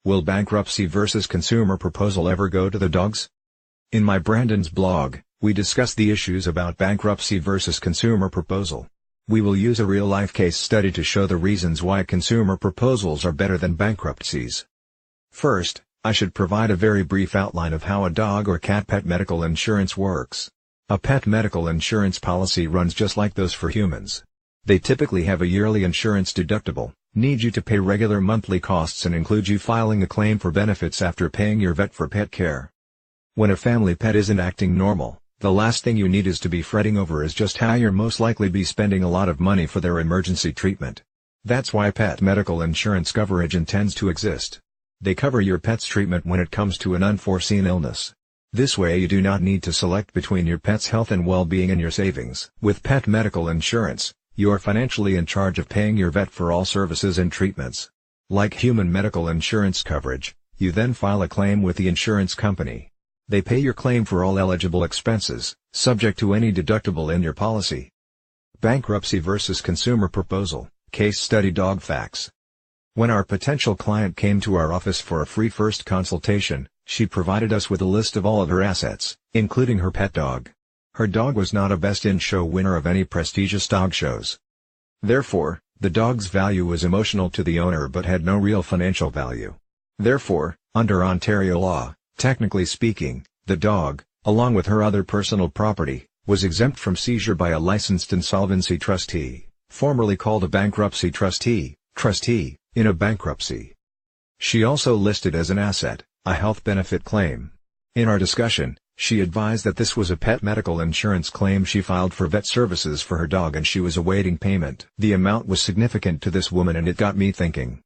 Will bankruptcy versus consumer proposal ever go to the dogs? In my Brandon's blog, we discuss the issues about bankruptcy versus consumer proposal. We will use a real-life case study to show the reasons why consumer proposals are better than bankruptcies. First, I should provide a very brief outline of how a dog or cat pet medical insurance works. A pet medical insurance policy runs just like those for humans. They typically have a yearly insurance deductible, need you to pay regular monthly costs, and include you filing a claim for benefits after paying your vet for pet care. When a family pet isn't acting normal, the last thing you need is to be fretting over is just how you're most likely be spending a lot of money for their emergency treatment. That's why pet medical insurance coverage intends to exist. They cover your pet's treatment when it comes to an unforeseen illness. This way you do not need to select between your pet's health and well-being and your savings. With pet medical insurance, you are financially in charge of paying your vet for all services and treatments. Like human medical insurance coverage, you then file a claim with the insurance company. They pay your claim for all eligible expenses, subject to any deductible in your policy. Bankruptcy versus consumer proposal, case study. Dog facts. When our potential client came to our office for a free first consultation, she provided us with a list of all of her assets, including her pet dog. Her dog was not a Best in Show winner of any prestigious dog shows. Therefore, the dog's value was emotional to the owner but had no real financial value. Therefore, under Ontario law, technically speaking, the dog, along with her other personal property, was exempt from seizure by a licensed insolvency trustee, formerly called a bankruptcy trustee, in a bankruptcy. She also listed as an asset, a health benefit claim. In our discussion, she advised that this was a pet medical insurance claim she filed for vet services for her dog and she was awaiting payment. The amount was significant to this woman and it got me thinking.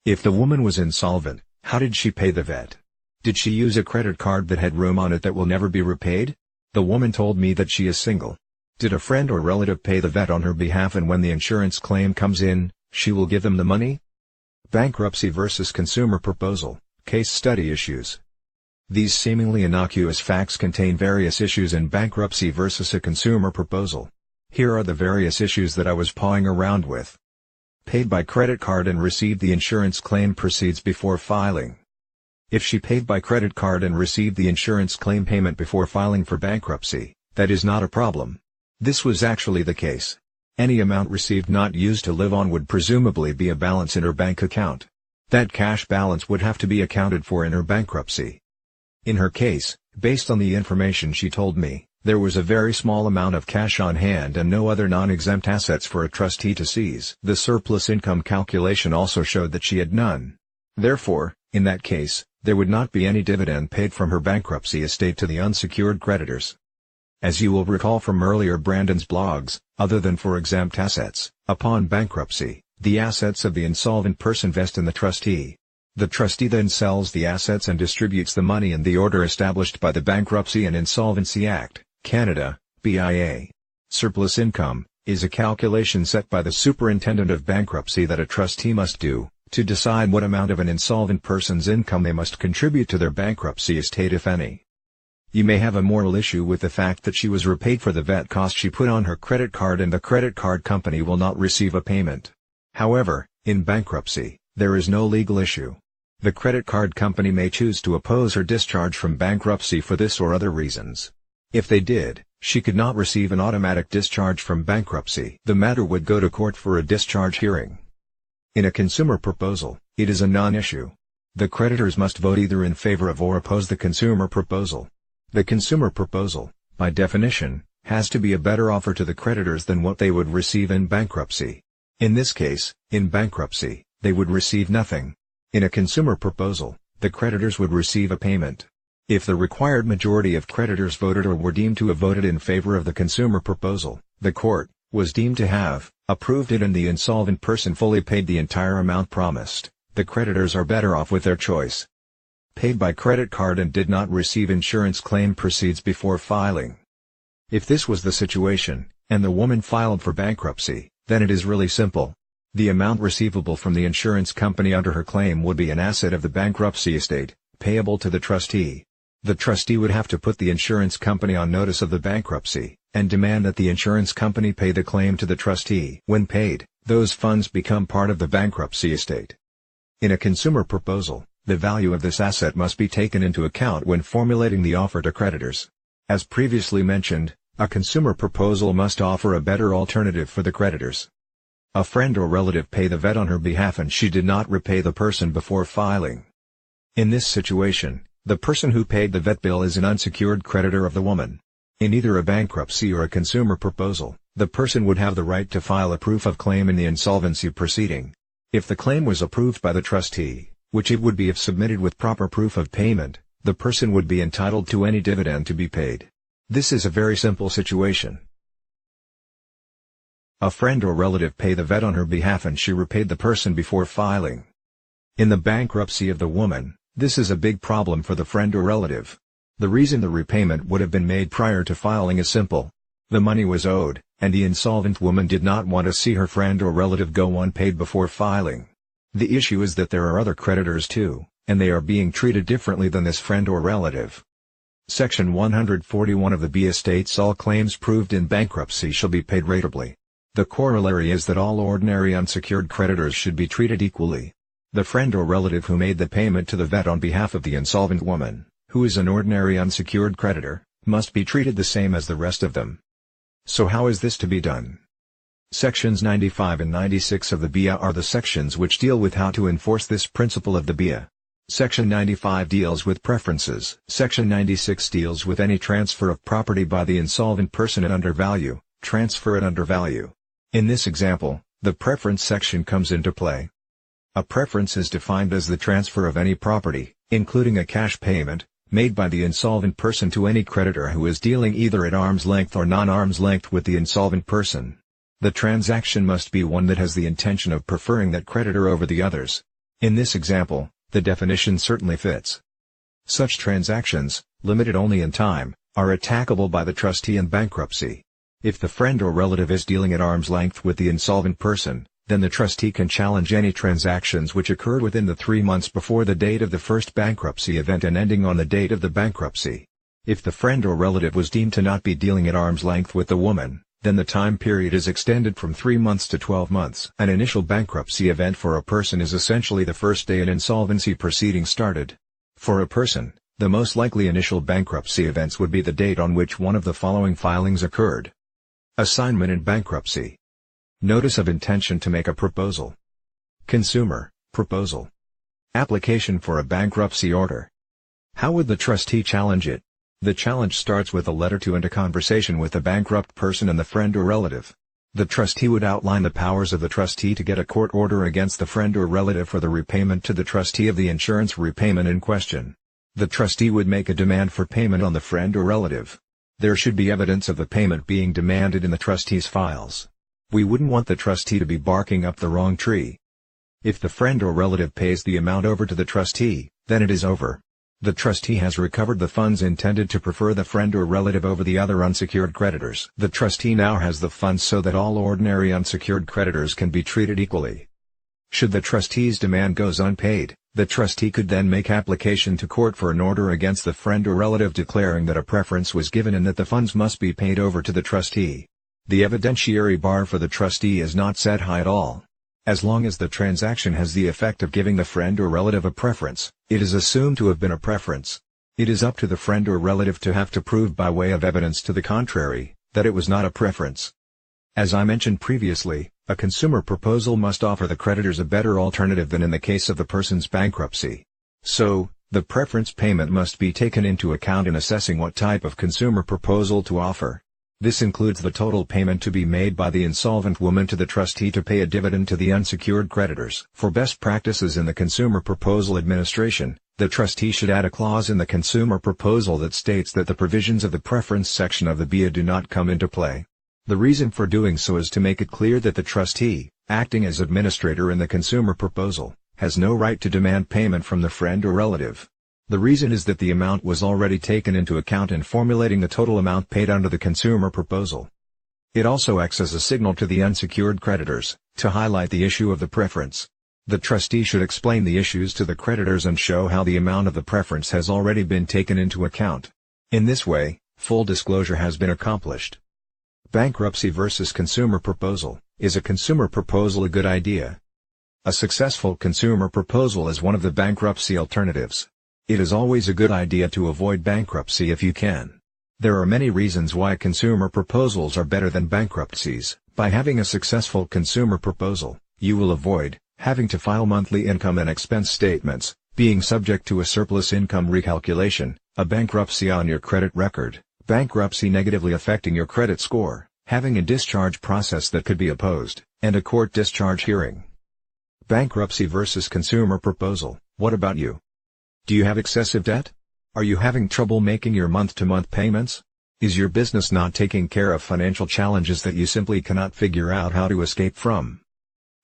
If the woman was insolvent, how did she pay the vet? Did she use a credit card that had room on it that will never be repaid? The woman told me that she is single. Did a friend or relative pay the vet on her behalf and when the insurance claim comes in, she will give them the money? Bankruptcy versus consumer proposal, case study issues. These seemingly innocuous facts contain various issues in bankruptcy versus a consumer proposal. Here are the various issues that I was pawing around with. Paid by credit card and received the insurance claim proceeds before filing. If she paid by credit card and received the insurance claim payment before filing for bankruptcy, that is not a problem. This was actually the case. Any amount received not used to live on would presumably be a balance in her bank account. That cash balance would have to be accounted for in her bankruptcy. In her case, based on the information she told me, there was a very small amount of cash on hand and no other non-exempt assets for a trustee to seize. The surplus income calculation also showed that she had none. Therefore, in that case, there would not be any dividend paid from her bankruptcy estate to the unsecured creditors. As you will recall from earlier Brandon's blogs, other than for exempt assets, upon bankruptcy, the assets of the insolvent person vest in the trustee. The trustee then sells the assets and distributes the money in the order established by the Bankruptcy and Insolvency Act, Canada, BIA. Surplus income is a calculation set by the superintendent of bankruptcy that a trustee must do, to decide what amount of an insolvent person's income they must contribute to their bankruptcy estate if any. You may have a moral issue with the fact that she was repaid for the vet cost she put on her credit card and the credit card company will not receive a payment. However, in bankruptcy, there is no legal issue. The credit card company may choose to oppose her discharge from bankruptcy for this or other reasons. If they did, she could not receive an automatic discharge from bankruptcy. The matter would go to court for a discharge hearing. In a consumer proposal, it is a non-issue. The creditors must vote either in favor of or oppose the consumer proposal. The consumer proposal, by definition, has to be a better offer to the creditors than what they would receive in bankruptcy. In this case, in bankruptcy, they would receive nothing. In a consumer proposal, the creditors would receive a payment. If the required majority of creditors voted or were deemed to have voted in favor of the consumer proposal, the court was deemed to have approved it and the insolvent person fully paid the entire amount promised. The creditors are better off with their choice. Paid by credit card and did not receive insurance claim proceeds before filing. If this was the situation, and the woman filed for bankruptcy, then it is really simple. The amount receivable from the insurance company under her claim would be an asset of the bankruptcy estate, payable to the trustee. The trustee would have to put the insurance company on notice of the bankruptcy, and demand that the insurance company pay the claim to the trustee. When paid, those funds become part of the bankruptcy estate. In a consumer proposal, The value of this asset must be taken into account when formulating the offer to creditors. As previously mentioned, a consumer proposal must offer a better alternative for the creditors. A friend or relative paid the vet on her behalf and she did not repay the person before filing. In this situation, the person who paid the vet bill is an unsecured creditor of the woman. In either a bankruptcy or a consumer proposal, the person would have the right to file a proof of claim in the insolvency proceeding. If the claim was approved by the trustee, which it would be if submitted with proper proof of payment, the person would be entitled to any dividend to be paid. This is a very simple situation. A friend or relative paid the vet on her behalf and she repaid the person before filing. In the bankruptcy of the woman, this is a big problem for the friend or relative. The reason the repayment would have been made prior to filing is simple. The money was owed, and the insolvent woman did not want to see her friend or relative go unpaid before filing. The issue is that there are other creditors too, and they are being treated differently than this friend or relative. Section 141 of the BIA states all claims proved in bankruptcy shall be paid ratably. The corollary is that all ordinary unsecured creditors should be treated equally. The friend or relative who made the payment to the vet on behalf of the insolvent woman, who is an ordinary unsecured creditor, must be treated the same as the rest of them. So how is this to be done? Sections 95 and 96 of the BIA are the sections which deal with how to enforce this principle of the BIA. Section 95 deals with preferences. Section 96 deals with any transfer of property by the insolvent person at undervalue, transfer at undervalue. In this example, the preference section comes into play. A preference is defined as the transfer of any property, including a cash payment, made by the insolvent person to any creditor who is dealing either at arm's length or non-arm's length with the insolvent person. The transaction must be one that has the intention of preferring that creditor over the others. In this example, the definition certainly fits. Such transactions, limited only in time, are attackable by the trustee in bankruptcy. If the friend or relative is dealing at arm's length with the insolvent person, then the trustee can challenge any transactions which occurred within the 3 months before the date of the first bankruptcy event and ending on the date of the bankruptcy. If the friend or relative was deemed to not be dealing at arm's length with the woman, then the time period is extended from 3 months to 12 months. An initial bankruptcy event for a person is essentially the first day an insolvency proceeding started. For a person, the most likely initial bankruptcy events would be the date on which one of the following filings occurred. Assignment in bankruptcy. Notice of intention to make a proposal. Consumer proposal. Application for a bankruptcy order. How would the trustee challenge it? The challenge starts with a letter to and a conversation with the bankrupt person and the friend or relative. The trustee would outline the powers of the trustee to get a court order against the friend or relative for the repayment to the trustee of the insurance repayment in question. The trustee would make a demand for payment on the friend or relative. There should be evidence of the payment being demanded in the trustee's files. We wouldn't want the trustee to be barking up the wrong tree. If the friend or relative pays the amount over to the trustee, then it is over. The trustee has recovered the funds intended to prefer the friend or relative over the other unsecured creditors. The trustee now has the funds so that all ordinary unsecured creditors can be treated equally. Should the trustee's demand goes unpaid, the trustee could then make application to court for an order against the friend or relative declaring that a preference was given and that the funds must be paid over to the trustee. The evidentiary bar for the trustee is not set high at all. As long as the transaction has the effect of giving the friend or relative a preference, it is assumed to have been a preference. It is up to the friend or relative to have to prove by way of evidence to the contrary, that it was not a preference. As I mentioned previously, a consumer proposal must offer the creditors a better alternative than in the case of the person's bankruptcy. So, the preference payment must be taken into account in assessing what type of consumer proposal to offer. This includes the total payment to be made by the insolvent woman to the trustee to pay a dividend to the unsecured creditors. For best practices in the consumer proposal administration, the trustee should add a clause in the consumer proposal that states that the provisions of the preference section of the BIA do not come into play. The reason for doing so is to make it clear that the trustee, acting as administrator in the consumer proposal, has no right to demand payment from the friend or relative. The reason is that the amount was already taken into account in formulating the total amount paid under the consumer proposal. It also acts as a signal to the unsecured creditors, to highlight the issue of the preference. The trustee should explain the issues to the creditors and show how the amount of the preference has already been taken into account. In this way, full disclosure has been accomplished. Bankruptcy versus consumer proposal. Is a consumer proposal a good idea? A successful consumer proposal is one of the bankruptcy alternatives. It is always a good idea to avoid bankruptcy if you can. There are many reasons why consumer proposals are better than bankruptcies. By having a successful consumer proposal, you will avoid having to file monthly income and expense statements, being subject to a surplus income recalculation, a bankruptcy on your credit record, bankruptcy negatively affecting your credit score, having a discharge process that could be opposed, and a court discharge hearing. Bankruptcy versus consumer proposal. What about you? Do you have excessive debt? Are you having trouble making your month-to-month payments? Is your business not taking care of financial challenges that you simply cannot figure out how to escape from?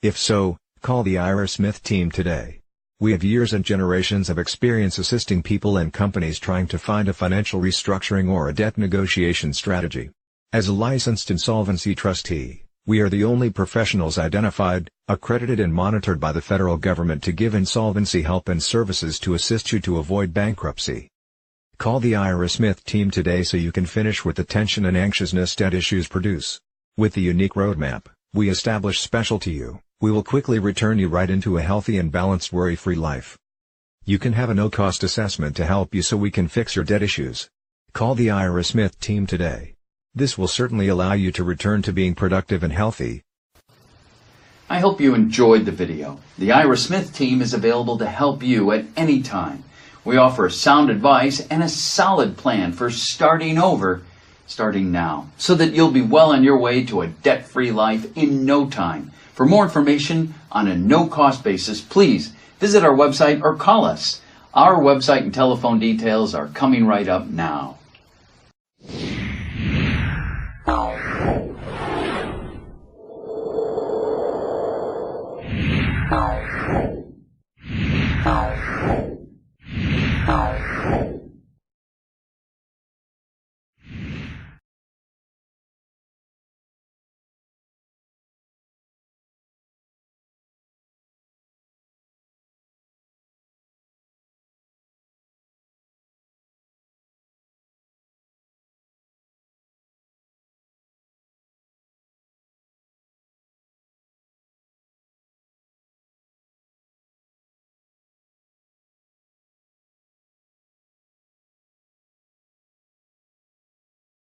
If so, call the Ira Smith team today. We have years and generations of experience assisting people and companies trying to find a financial restructuring or a debt negotiation strategy. As a licensed insolvency trustee, we are the only professionals identified, accredited and monitored by the federal government to give insolvency help and services to assist you to avoid bankruptcy. Call the Ira Smith team today so you can finish with the tension and anxiousness debt issues produce. With the unique roadmap we establish special to you, we will quickly return you right into a healthy and balanced worry-free life. You can have a no-cost assessment to help you so we can fix your debt issues. Call the Ira Smith team today. This will certainly allow you to return to being productive and healthy. I hope you enjoyed the video. The Ira Smith team is available to help you at any time. We offer sound advice and a solid plan for starting over, starting now, so that you'll be well on your way to a debt-free life in no time. For more information on a no-cost basis, please visit our website or call us. Our website and telephone details are coming right up now. Oh.